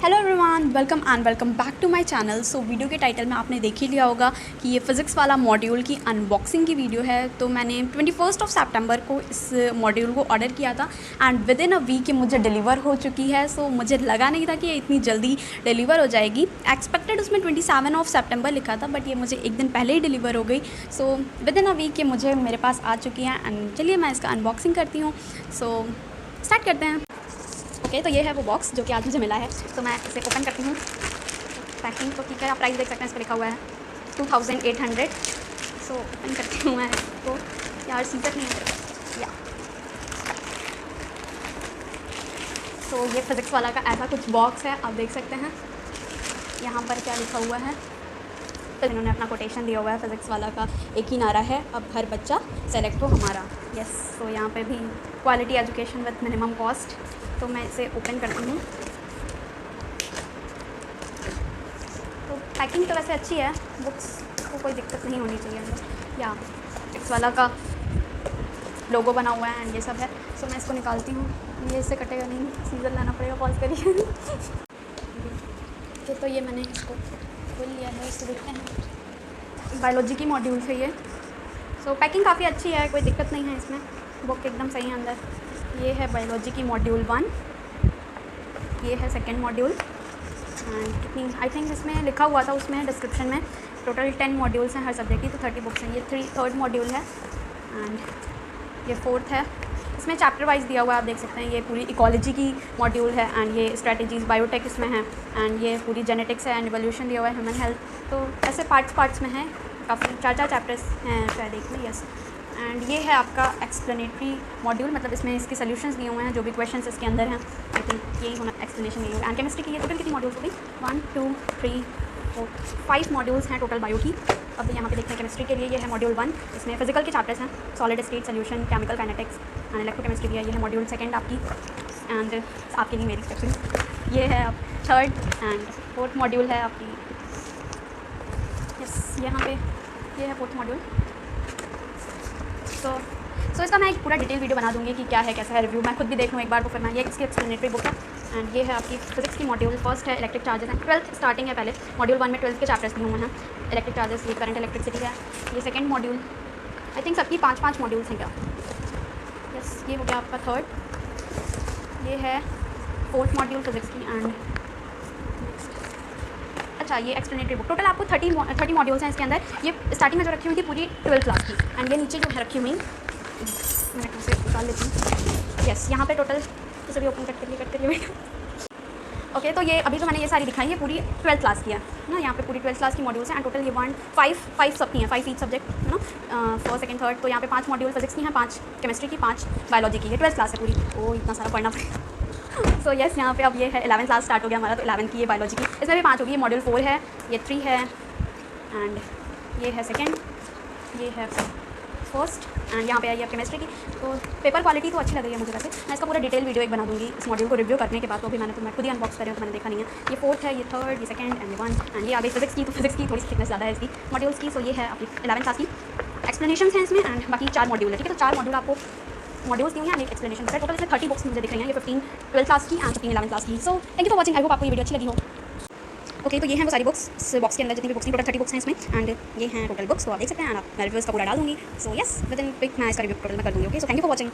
Hello everyone, welcome back to my channel. So video के title में आपने देख ही लिया होगा कि ये फ़िज़िक्स वाला मॉड्यूल की अनबॉक्सिंग की वीडियो है। तो मैंने 21 सितंबर को इस मॉड्यूल को ऑर्डर किया था and within a week ये मुझे डिलीवर हो चुकी है। सो मुझे लगा नहीं था कि ये इतनी जल्दी डिलीवर हो जाएगी। एक्सपेक्टेड उसमें 27 सितंबर लिखा था, बट ये मुझे एक दिन पहले ही डिलीवर हो गई। So with in a week ये मुझे मेरे पास आ चुकी है एंड चलिए मैं इसका अनबॉक्सिंग करती हूँ। सो स्टार्ट करते हैं। ओके, तो ये है वो बॉक्स जो कि आज मुझे मिला है। तो मैं इसे ओपन करती हूँ। पैकिंग तो ठीक है, आप प्राइस देख सकते हैं, इस पर लिखा हुआ है 2800। सो ओपन करती हूँ मैं इसको। यार सीजर नहीं है या। तो ये फिज़िक्स वाला का ऐसा कुछ बॉक्स है, आप देख सकते हैं। यहाँ पर क्या लिखा हुआ है, तो इन्होंने अपना कोटेशन दिया हुआ है फिज़िक्स वाला का। एक ही नारा है, अब हर बच्चा सेलेक्ट हो हमारा। यस, तो यहाँ पे भी quality education with minimum cost. तो मैं इसे ओपन करती हूँ। तो पैकिंग तो वैसे अच्छी है, बुक्स को कोई दिक्कत नहीं होनी चाहिए अंदर। या फिज़िक्स वाला का लोगो बना हुआ है एंड ये सब है। सो मैं इसको निकालती हूँ। ये इससे कटेगा नहीं, सीजर लाना पड़ेगा, पॉज करिए। तो ये मैंने इसको खोल लिया है, इससे देखते हैं। बायोलॉजी की मॉड्यूल है ये। सो पैकिंग काफ़ी अच्छी है, कोई दिक्कत नहीं है इसमें। बुक एकदम सही है अंदर। ये है बायोलॉजी की मॉड्यूल 1, ये है सेकेंड मॉड्यूल एंड कितनी आई थिंक इसमें लिखा हुआ था उसमें डिस्क्रिप्शन में टोटल 10 मॉड्यूल्स हैं हर सब्जेक्ट की, तो 30 बुक्स हैं। ये थर्ड मॉड्यूल है एंड ये फोर्थ है। इसमें चैप्टर वाइज दिया हुआ है, आप देख सकते हैं। ये पूरी इकोलॉजी की मॉड्यूल है एंड ये स्ट्रेटजीज़ बायोटेक इसमें है एंड ये पूरी जेनेटिक्स है एंड एवोल्यूशन दिया हुआ है, ह्यूमन हेल्थ। तो ऐसे पार्ट्स में है, काफ़ी 4 चैप्टर्स हैं शायद एक में। यस, एंड ये है आपका एक्सप्लेनेटरी मॉड्यूल, मतलब इसमें इसके सॉल्यूशंस दिए हुए हैं, जो भी क्वेश्चंस इसके अंदर हैं। आई थिंक यही होना एक्सप्लेनेशन दिए हुए। एंड केमिस्ट्री की ये टोटल कितनी मॉड्यूल्स हो गई, 1 2 3 4 5 मॉड्यूल्स हैं टोटल बायो की। अब यहाँ पे देखते हैं केमिस्ट्री के लिए। ये है मॉड्यूल 1, इसमें फिजिकल के चैप्टर्स हैं, solid state solution, chemical kinetics and electrochemistry भी है। ये है मॉड्यूल 2 आपकी एंड आपके लिए मेरी सेक्शन। ये है आप 3rd एंड 4th मॉड्यूल है आपकी। यस, यहाँ पे ये है 4th मॉड्यूल। सो इसका मैं एक पूरा डिटेल वीडियो बना दूँगी कि क्या है, कैसा है, रिव्यू मैं खुद भी देख लूँ एक बार। तो फिर मैं ये इसकी एक्सप्लेनेटरी बुक है एंड ये है आपकी फिजिक्स की मॉड्यूल। फर्स्ट है इलेक्ट्रिक चार्जेस हैं, 12th स्टार्टिंग है। पहले मॉड्यूल 1 में 12th के चैप्टर्स दिए हुए हैं। इलेक्ट्रिक चार्जेस, ये करंट इलेक्ट्रिसिटी है। ये सेकंड मॉड्यूल, आई थिंक सबकी 5 मॉड्यूल्स हैं क्या। यस, ये हो गया आपका 3rd। ये है 4th मॉड्यूल फिजिक्स की एंड अच्छा ये एक्सप्लेनेटरी बुक। टोटल आपको 30 मॉड्यूल्स हैं इसके अंदर। ये स्टार्टिंग में जो रखी हुई थी पूरी 12th क्लास की एंड ये नीचे जो है रखी हुई, मैं उसे निकाल लेती हूँ। यस, यहाँ पे टोटल तो सभी ओपन कट करिए। ओके, तो ये अभी जो मैंने ये सारी दिखाई है पूरी 12th क्लास की है ना। यहाँ पे पूरी 12th क्लास की मॉड्यूल्स हैं एंड टोटल ये 5 सबकी हैं, 5 ईच सब्जेक्ट है ना। 1st, 2nd, 3rd। तो यहाँ पे 5 मॉड्यूल फिजिक्स की हैं, 5 केमिस्ट्री की, 5 बायोलॉजी की। ये 12th क्लास है पूरी। ओ, इतना सारा पढ़ना पड़ेगा। सो यस, यहाँ पे अब ये है 11th क्लास स्टार्ट हो गया हमारा। तो 11th की ये बायोलॉजी की, इसमें भी 5 होगी। ये मॉड्यूल 4 है, ये 3 है एंड ये है 2nd, ये है 1st एंड यहाँ पे आई है केमिस्ट्री की। तो पेपर क्वालिटी तो अच्छी लग रही है मुझे वैसे। मैं इसका पूरा डिटेल वीडियो एक बना दूँगी इस मॉड्यूल को रिव्यू करने के बाद। तो अभी मैं खुद ही अनबॉक्स कर रही हूँ, तो मैंने देखा नहीं है। ये 4th है, ये 3rd, ये 2nd एंड ये 1 एंड ये आ गई फिजिक्स की। तो फिजिक्स की थोड़ी सी थिकनेस ज़्यादा है इसकी मॉड्यूल्स की। सो ये है आपकी 11th क्लास की एक्सप्लेनेशन हैं इसमें एंड बाकी 4 मॉड्यूल है। ठीक है, तो 4 मॉड्यूल आपको मॉड्यूल्स दिए हैं एंड एक एक्सप्लेनेशन है। टोटल इसमें 30 बुक्स मुझे दिख रही हैं। ये 15 12th क्लास की एंड 15 11th क्लास की। सो thank you for watching. I hope आपको ये वीडियो अच्छी लगी हो। ओके, तो ये हैं वो सारी बुक्स। इस बॉक्स के अंदर जितनी भी बुक्स थी, टोटल 30 बुक्स हैं इसमें एंड ये हैं टोटल बुक्स। तो आप देख सकते हैं एंड आप मैं रिव्यू इसका पूरा डाल दूँगी। सो यस, विद इन पिक मैं इसका रिव्यू टोटल में कर दूँगी। Okay, so thank you for watching.